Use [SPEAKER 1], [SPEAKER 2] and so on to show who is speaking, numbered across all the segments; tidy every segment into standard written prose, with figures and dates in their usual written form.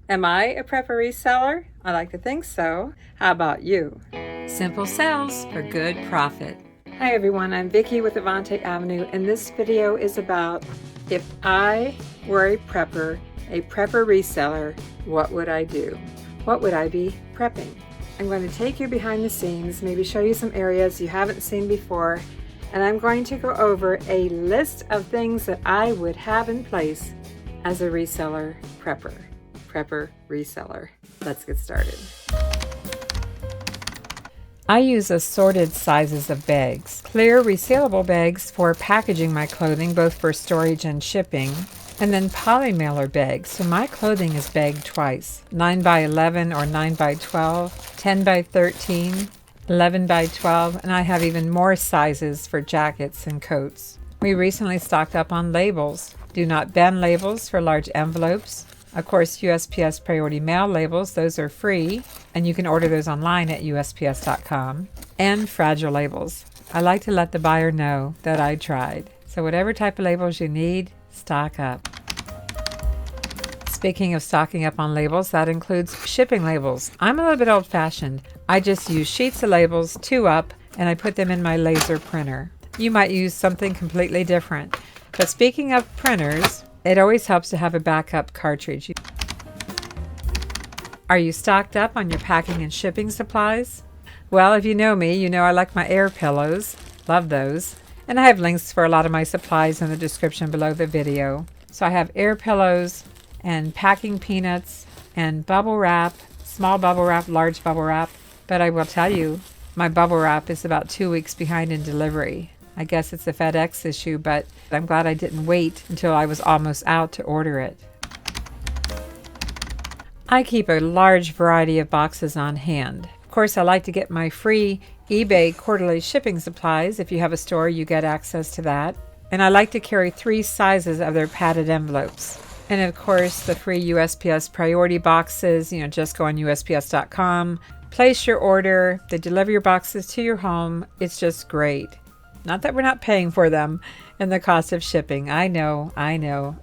[SPEAKER 1] Am I a prepper reseller? I like to think so. How about you?
[SPEAKER 2] Simple sales for good profit.
[SPEAKER 1] Hi everyone, I'm Vicki with Avante-Avenue, and this video is about if I were a prepper reseller, what would I do? What would I be prepping? I'm going to take you behind the scenes, maybe show you some areas you haven't seen before, and I'm going to go over a list of things that I would have in place as a reseller prepper reseller. Let's get started.
[SPEAKER 2] I use assorted sizes of bags. Clear resealable bags for packaging my clothing, both for storage and shipping. And then poly mailer bags, so my clothing is bagged twice. 9 by 11 or 9 by 12, 10 by 13, 11 by 12, and I have even more sizes for jackets and coats. We recently stocked up on labels. Do not bend labels for large envelopes. Of course, USPS priority mail labels, those are free, and you can order those online at USPS.com. And fragile labels. I like to let the buyer know that I tried. So whatever type of labels you need, stock up. Speaking of stocking up on labels, that includes shipping labels. I'm a little bit old-fashioned. I just use sheets of labels, 2 up, and I put them in my laser printer. You might use something completely different. But speaking of printers, it always helps to have a backup cartridge. Are you stocked up on your packing and shipping supplies? Well, if you know me, you know I like my air pillows. Love those. And I have links for a lot of my supplies in the description below the video. So I have air pillows and packing peanuts and bubble wrap, small bubble wrap, large bubble wrap. But I will tell you, my bubble wrap is about 2 weeks behind in delivery. I guess it's a FedEx issue, but I'm glad I didn't wait until I was almost out to order it. I keep a large variety of boxes on hand. Of course, I like to get my free eBay quarterly shipping supplies. If you have a store, you get access to that. And I like to carry 3 sizes of their padded envelopes. And of course, the free USPS priority boxes, just go on USPS.com, place your order, they deliver your boxes to your home. It's just great. Not that we're not paying for them and the cost of shipping. I know,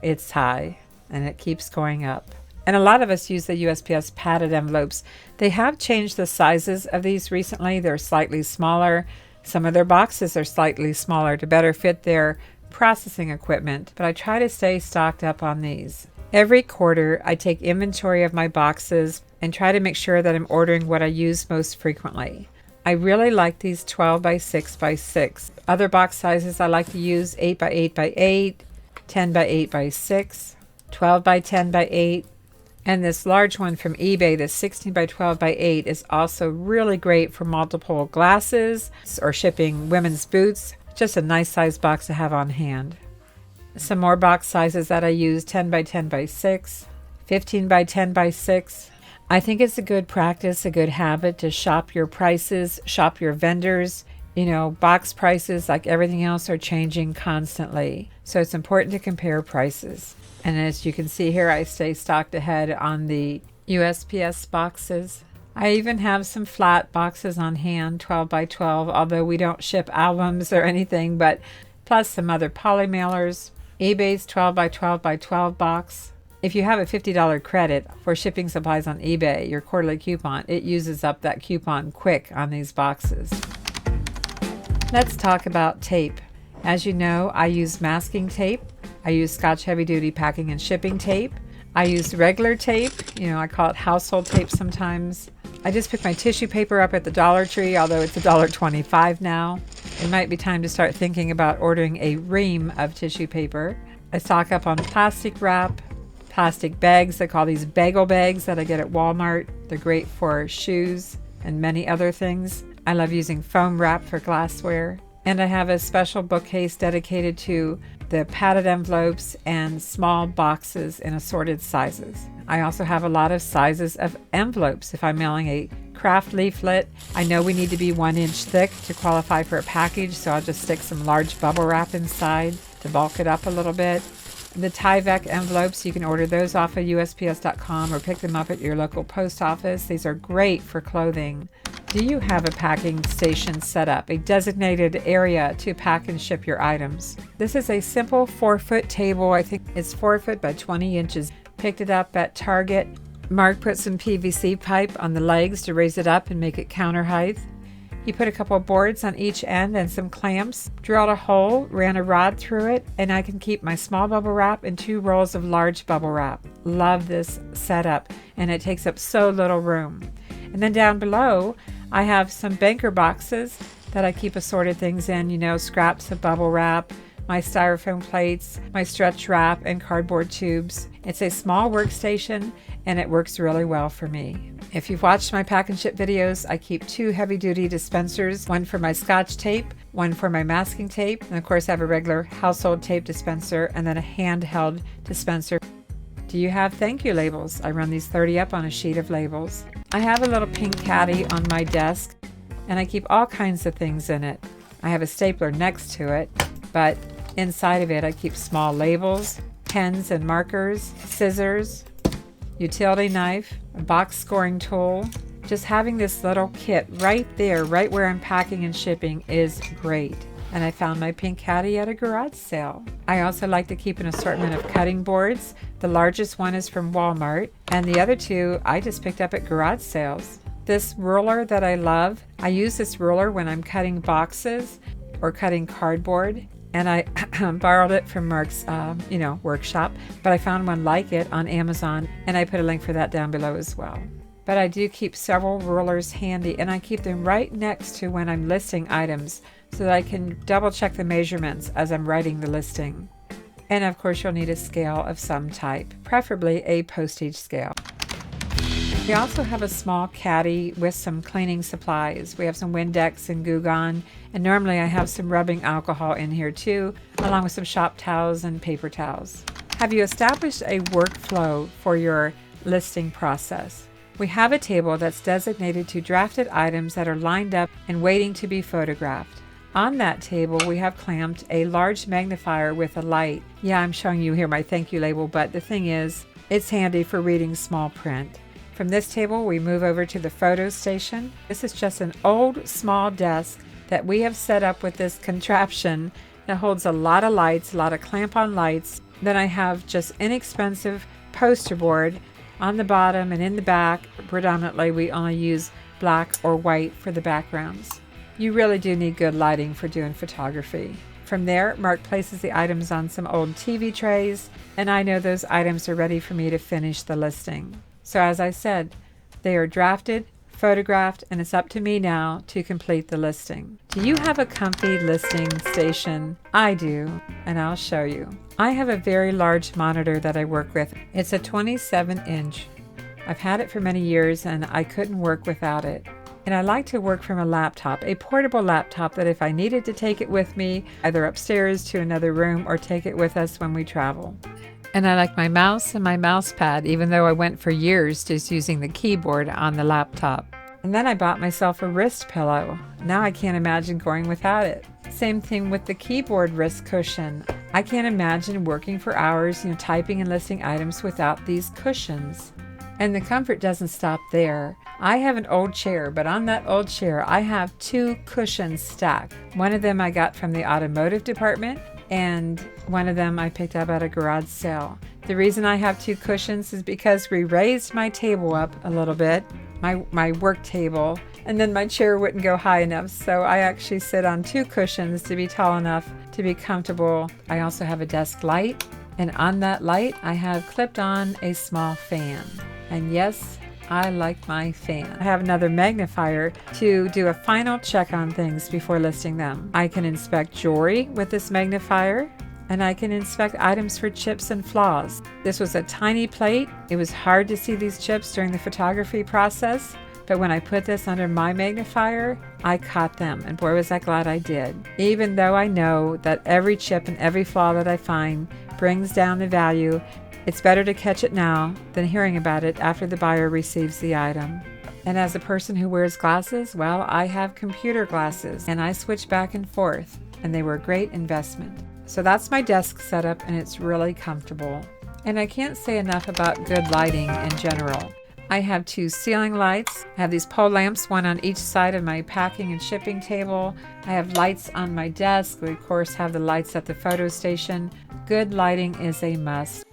[SPEAKER 2] it's high and it keeps going up. And a lot of us use the USPS padded envelopes. They have changed the sizes of these recently. They're slightly smaller. Some of their boxes are slightly smaller to better fit their processing equipment, but I try to stay stocked up on these. Every quarter, I take inventory of my boxes and try to make sure that I'm ordering what I use most frequently. I really like these 12 by 6 by 6. Other box sizes I like to use 8 by 8 by 8, 10 by 8 by 6, 12 by 10 by 8, and this large one from eBay, the 16 by 12 by 8, is also really great for multiple glasses or shipping women's boots. Just a nice size box to have on hand. Some more box sizes that I use, 10 by 10 by 6, 15 by 10 by 6. I think it's a good practice, a good habit to shop your prices, shop your vendors. Box prices, like everything else, are changing constantly. So it's important to compare prices. And as you can see here, I stay stocked ahead on the USPS boxes. I even have some flat boxes on hand, 12 by 12, although we don't ship albums or anything, but plus some other poly mailers. eBay's 12 by 12 by 12 box. If you have a $50 credit for shipping supplies on eBay, your quarterly coupon, it uses up that coupon quick on these boxes. Let's talk about tape. As you know, I use masking tape. I use Scotch Heavy Duty packing and shipping tape. I use regular tape. I call it household tape sometimes. I just picked my tissue paper up at the Dollar Tree, although it's $1.25 now. It might be time to start thinking about ordering a ream of tissue paper. I stock up on plastic wrap, plastic bags. I call these bagel bags that I get at Walmart. They're great for shoes and many other things. I love using foam wrap for glassware. And I have a special bookcase dedicated to the padded envelopes and small boxes in assorted sizes. I also have a lot of sizes of envelopes. If I'm mailing a craft leaflet, I know we need to be 1 inch thick to qualify for a package, so I'll just stick some large bubble wrap inside to bulk it up a little bit. The Tyvek envelopes, you can order those off of USPS.com or pick them up at your local post office. These are great for clothing. Do you have a packing station set up, a designated area to pack and ship your items? This is a simple 4-foot table. I think it's 4 foot by 20 inches. Picked it up at Target. Mark put some PVC pipe on the legs to raise it up and make it counter height. He put a couple of boards on each end and some clamps, drilled a hole, ran a rod through it, and I can keep my small bubble wrap and 2 rolls of large bubble wrap. Love this setup, and it takes up so little room. And then down below, I have some banker boxes that I keep assorted things in, scraps of bubble wrap, my styrofoam plates, my stretch wrap, and cardboard tubes. It's a small workstation, and it works really well for me. If you've watched my pack and ship videos, I keep 2 heavy-duty dispensers, one for my scotch tape, one for my masking tape, and of course I have a regular household tape dispenser and then a handheld dispenser. Do you have thank you labels? I run these 30 up on a sheet of labels. I have a little pink caddy on my desk, and I keep all kinds of things in it. I have a stapler next to it, but inside of it I keep small labels, pens and markers, scissors, utility knife, a box scoring tool. Just having this little kit right there, right where I'm packing and shipping, is great. And I found my pink caddy at a garage sale. I also like to keep an assortment of cutting boards. The largest one is from Walmart, and the other 2 I just picked up at garage sales. This ruler that I love, I use this ruler when I'm cutting boxes or cutting cardboard. And I borrowed it from Mark's, workshop, but I found one like it on Amazon, and I put a link for that down below as well. But I do keep several rulers handy, and I keep them right next to when I'm listing items so that I can double check the measurements as I'm writing the listing. And of course, you'll need a scale of some type, preferably a postage scale. We also have a small caddy with some cleaning supplies. We have some Windex and Goo Gone, and normally I have some rubbing alcohol in here too, along with some shop towels and paper towels. Have you established a workflow for your listing process? We have a table that's designated to drafted items that are lined up and waiting to be photographed. On that table, we have clamped a large magnifier with a light. Yeah, I'm showing you here my thank you label, but the thing is, it's handy for reading small print. From this table, we move over to the photo station. This is just an old small desk that we have set up with this contraption that holds a lot of lights, a lot of clamp-on lights. Then I have just inexpensive poster board on the bottom and in the back. Predominantly, we only use black or white for the backgrounds. You really do need good lighting for doing photography. From there, Mark places the items on some old TV trays, and I know those items are ready for me to finish the listing. So as I said, they are drafted, photographed, and it's up to me now to complete the listing. Do you have a comfy listing station? I do, and I'll show you. I have a very large monitor that I work with. It's a 27-inch. I've had it for many years, and I couldn't work without it. And I like to work from a laptop, a portable laptop that if I needed to take it with me, either upstairs to another room or take it with us when we travel. And I like my mouse and my mouse pad, even though I went for years just using the keyboard on the laptop. And then I bought myself a wrist pillow. Now I can't imagine going without it. Same thing with the keyboard wrist cushion. I can't imagine working for hours, typing and listing items without these cushions. And the comfort doesn't stop there. I have an old chair, but on that old chair, I have 2 cushions stacked. One of them I got from the automotive department, and one of them I picked up at a garage sale. The reason I have 2 cushions is because we raised my table up a little bit, my work table, and then my chair wouldn't go high enough, so I actually sit on 2 cushions to be tall enough to be comfortable. I also have a desk light, and on that light I have clipped on a small fan. And yes, I like my fan. I have another magnifier to do a final check on things before listing them. I can inspect jewelry with this magnifier, and I can inspect items for chips and flaws. This was a tiny plate. It was hard to see these chips during the photography process, but when I put this under my magnifier, I caught them, and boy was I glad I did. Even though I know that every chip and every flaw that I find brings down the value, it's better to catch it now than hearing about it after the buyer receives the item. And as a person who wears glasses, well, I have computer glasses, and I switch back and forth, and they were a great investment. So that's my desk setup, and it's really comfortable. And I can't say enough about good lighting in general. I have 2 ceiling lights. I have these pole lamps, one on each side of my packing and shipping table. I have lights on my desk. We, of course, have the lights at the photo station. Good lighting is a must.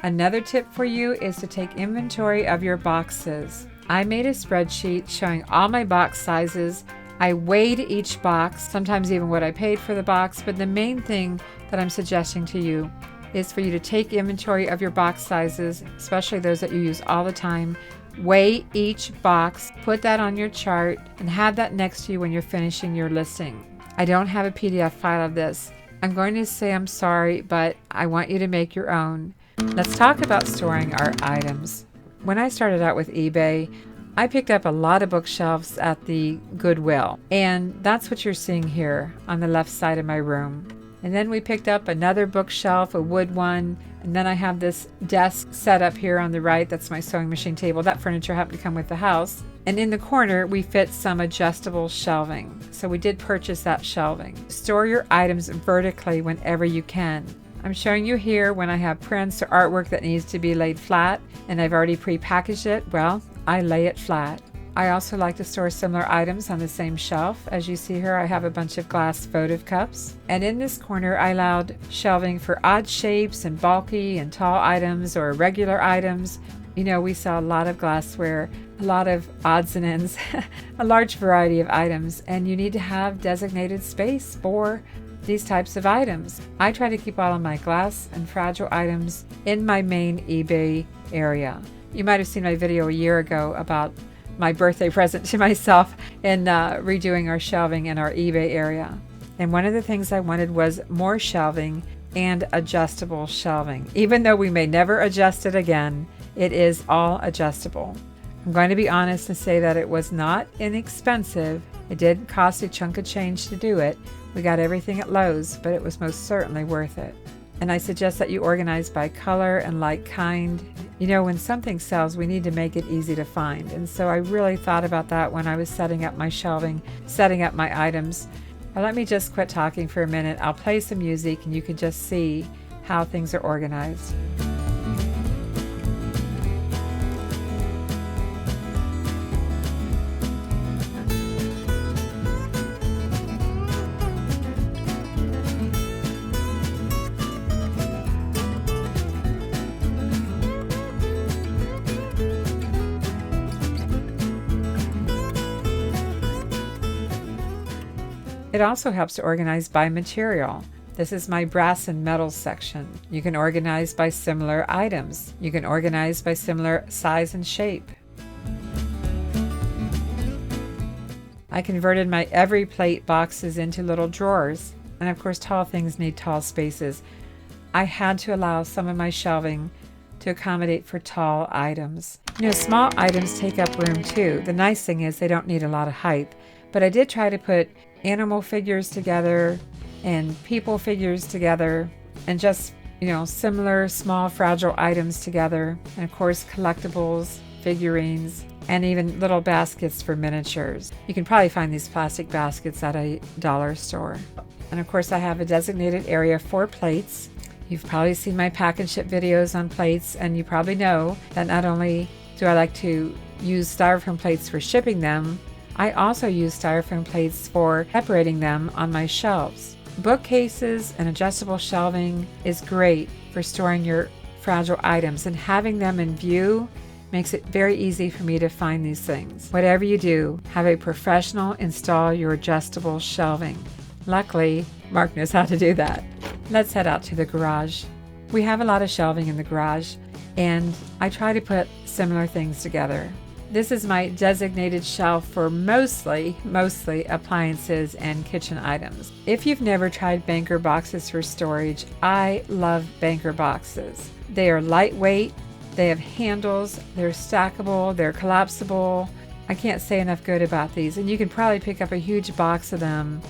[SPEAKER 2] Another tip for you is to take inventory of your boxes. I made a spreadsheet showing all my box sizes. I weighed each box, sometimes even what I paid for the box, but the main thing that I'm suggesting to you is for you to take inventory of your box sizes, especially those that you use all the time. Weigh each box, put that on your chart, and have that next to you when you're finishing your listing. I don't have a PDF file of this. I'm going to say I'm sorry, but I want you to make your own. Let's talk about storing our items. When I started out with eBay, I picked up a lot of bookshelves at the Goodwill, and that's what you're seeing here on the left side of my room. And then we picked up another bookshelf, a wood one, and then I have this desk set up here on the right. That's my sewing machine table. That furniture happened to come with the house. And in the corner, we fit some adjustable shelving. So we did purchase that shelving. Store your items vertically whenever you can. I'm showing you here when I have prints or artwork that needs to be laid flat, and I've already pre-packaged it. Well, I lay it flat. I also like to store similar items on the same shelf. As you see here, I have a bunch of glass votive cups. And in this corner, I allowed shelving for odd shapes and bulky and tall items or regular items. You know, we sell a lot of glassware, a lot of odds and ends, a large variety of items, and you need to have designated space for these types of items. I try to keep all of my glass and fragile items in my main eBay area. You might have seen my video a year ago about my birthday present to myself in redoing our shelving in our eBay area. And one of the things I wanted was more shelving and adjustable shelving. Even though we may never adjust it again, it is all adjustable. I'm going to be honest and say that it was not inexpensive. It did cost a chunk of change to do it. We got everything at Lowe's, but it was most certainly worth it. And I suggest that you organize by color and like kind. You know, when something sells, we need to make it easy to find. And so I really thought about that when I was setting up my shelving, setting up my items. Now, let me just quit talking for a minute. I'll play some music and you can just see how things are organized. It also helps to organize by material. This is my brass and metals section. You can organize by similar items. You can organize by similar size and shape. I converted my every plate boxes into little drawers. And of course, tall things need tall spaces. I had to allow some of my shelving to accommodate for tall items. You know, small items take up room too. The nice thing is they don't need a lot of height. But I did try to put animal figures together and people figures together and just, you know, similar small fragile items together. And of course, collectibles, figurines, and even little baskets for miniatures. You can probably find these plastic baskets at a dollar store. And of course, I have a designated area for plates. You've probably seen my pack and ship videos on plates, and you probably know that not only do I like to use styrofoam plates for shipping them, I also use styrofoam plates for separating them on my shelves. Bookcases and adjustable shelving is great for storing your fragile items, and having them in view makes it very easy for me to find these things. Whatever you do, have a professional install your adjustable shelving. Luckily, Mark knows how to do that. Let's head out to the garage. We have a lot of shelving in the garage, and I try to put similar things together. This is my designated shelf for mostly appliances and kitchen items. If you've never tried banker boxes for storage, I love banker boxes. They are lightweight, they have handles, they're stackable, they're collapsible. I can't say enough good about these, and you can probably pick up a huge box of them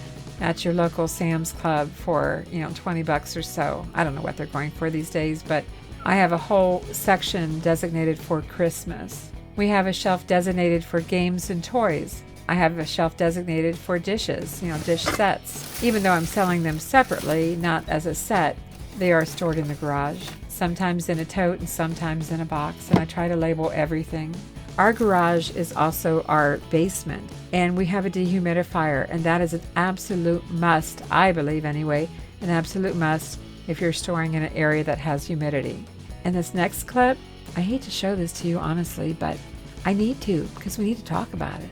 [SPEAKER 2] at your local Sam's Club for, you know, $20 or so. I don't know what they're going for these days, but I have a whole section designated for Christmas. We have a shelf designated for games and toys. I have a shelf designated for dishes, you know, dish sets. Even though I'm selling them separately, not as a set, they are stored in the garage, sometimes in a tote and sometimes in a box, and I try to label everything. Our garage is also our basement, and we have a dehumidifier, and that is an absolute must, I believe anyway, an absolute must if you're storing in an area that has humidity. And this next clip, I hate to show this to you honestly, but I need to because we need to talk about it.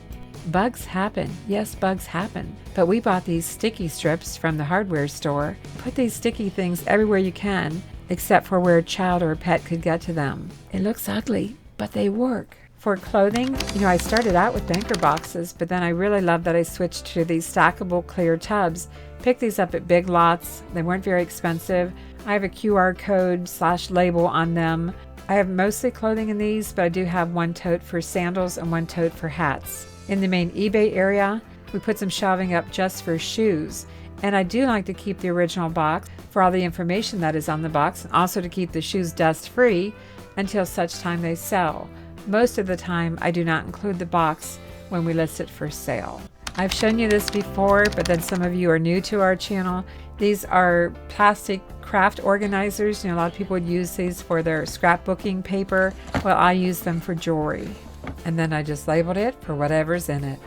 [SPEAKER 2] Bugs happen. Yes, bugs happen. But we bought these sticky strips from the hardware store. Put these sticky things everywhere you can, except for where a child or a pet could get to them. It looks ugly, but they work. For clothing, I started out with banker boxes, but then I really loved that I switched to these stackable clear tubs. Picked these up at Big Lots. They weren't very expensive. I have a QR code / label on them. I have mostly clothing in these, but I do have one tote for sandals and one tote for hats. In the main eBay area, we put some shelving up just for shoes. And I do like to keep the original box for all the information that is on the box, and also to keep the shoes dust-free until such time they sell. Most of the time, I do not include the box when we list it for sale. I've shown you this before, but then some of you are new to our channel. These are plastic craft organizers. A lot of people would use these for their scrapbooking paper. Well, I use them for jewelry. And then I just labeled it for whatever's in it.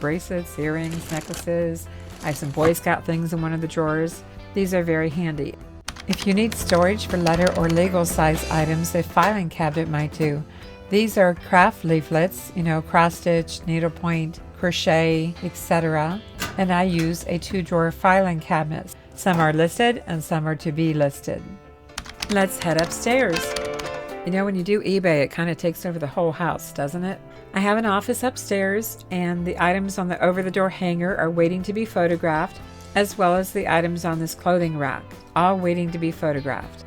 [SPEAKER 2] Bracelets, earrings, necklaces. I have some Boy Scout things in one of the drawers. These are very handy. If you need storage for letter or legal size items, a filing cabinet might do. These are craft leaflets, cross stitch, needlepoint, crochet, etc. And I use a 2-drawer filing cabinet. Some are listed and some are to be listed. Let's head upstairs. When you do eBay, it kind of takes over the whole house, doesn't it? I have an office upstairs, and the items on the over-the-door hanger are waiting to be photographed, as well as the items on this clothing rack, all waiting to be photographed.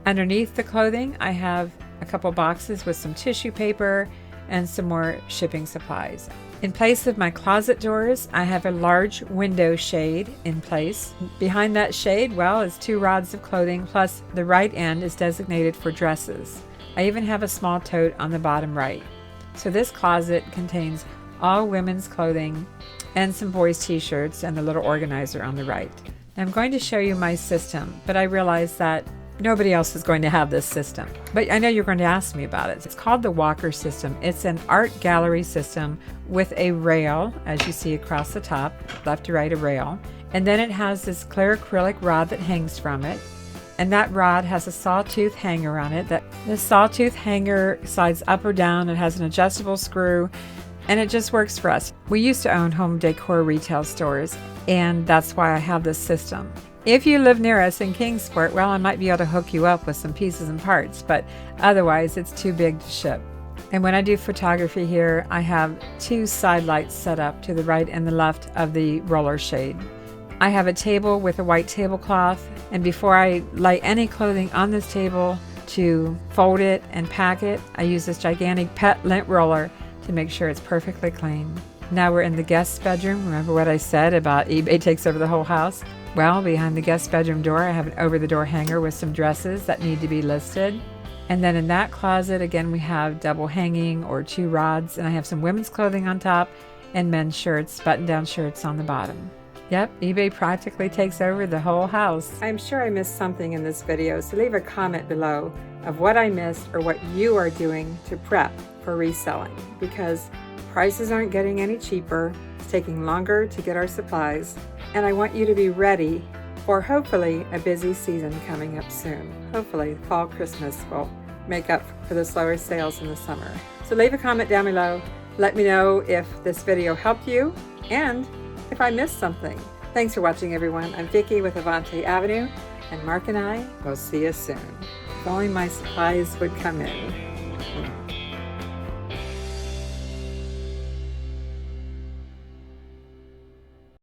[SPEAKER 2] Underneath the clothing, I have a couple boxes with some tissue paper and some more shipping supplies. In place of my closet doors, I have a large window shade in place. Behind that shade, is 2 rods of clothing, plus the right end is designated for dresses. I even have a small tote on the bottom right. So this closet contains all women's clothing and some boys' t-shirts and the little organizer on the right. I'm going to show you my system, but I realize that nobody else is going to have this system. But I know you're going to ask me about it. It's called the Walker system. It's an art gallery system with a rail, as you see across the top, left to right a rail. And then it has this clear acrylic rod that hangs from it. And that rod has a sawtooth hanger on it. The sawtooth hanger slides up or down. It has an adjustable screw, and it just works for us. We used to own home decor retail stores, and that's why I have this system. If you live near us in Kingsport, I might be able to hook you up with some pieces and parts, but otherwise it's too big to ship. And when I do photography here, I have 2 side lights set up to the right and the left of the roller shade. I have a table with a white tablecloth, and before I lay any clothing on this table to fold it and pack it, I use this gigantic pet lint roller to make sure it's perfectly clean. Now we're in the guest bedroom. Remember what I said about eBay takes over the whole house? Behind the guest bedroom door, I have an over-the-door hanger with some dresses that need to be listed. And then in that closet, again, we have double hanging or 2 rods, and I have some women's clothing on top and men's shirts, button-down shirts on the bottom. Yep, eBay practically takes over the whole house.
[SPEAKER 1] I'm sure I missed something in this video, so leave a comment below of what I missed or what you are doing to prep for reselling, because prices aren't getting any cheaper. It's taking longer to get our supplies, and I want you to be ready for hopefully a busy season coming up soon. Hopefully fall Christmas will make up for the slower sales in the summer. So leave a comment down below. Let me know if this video helped you and if I missed something. Thanks for watching, everyone. I'm Vicki with Avante-Avenue, and Mark and I will see you soon. If only my supplies would come in.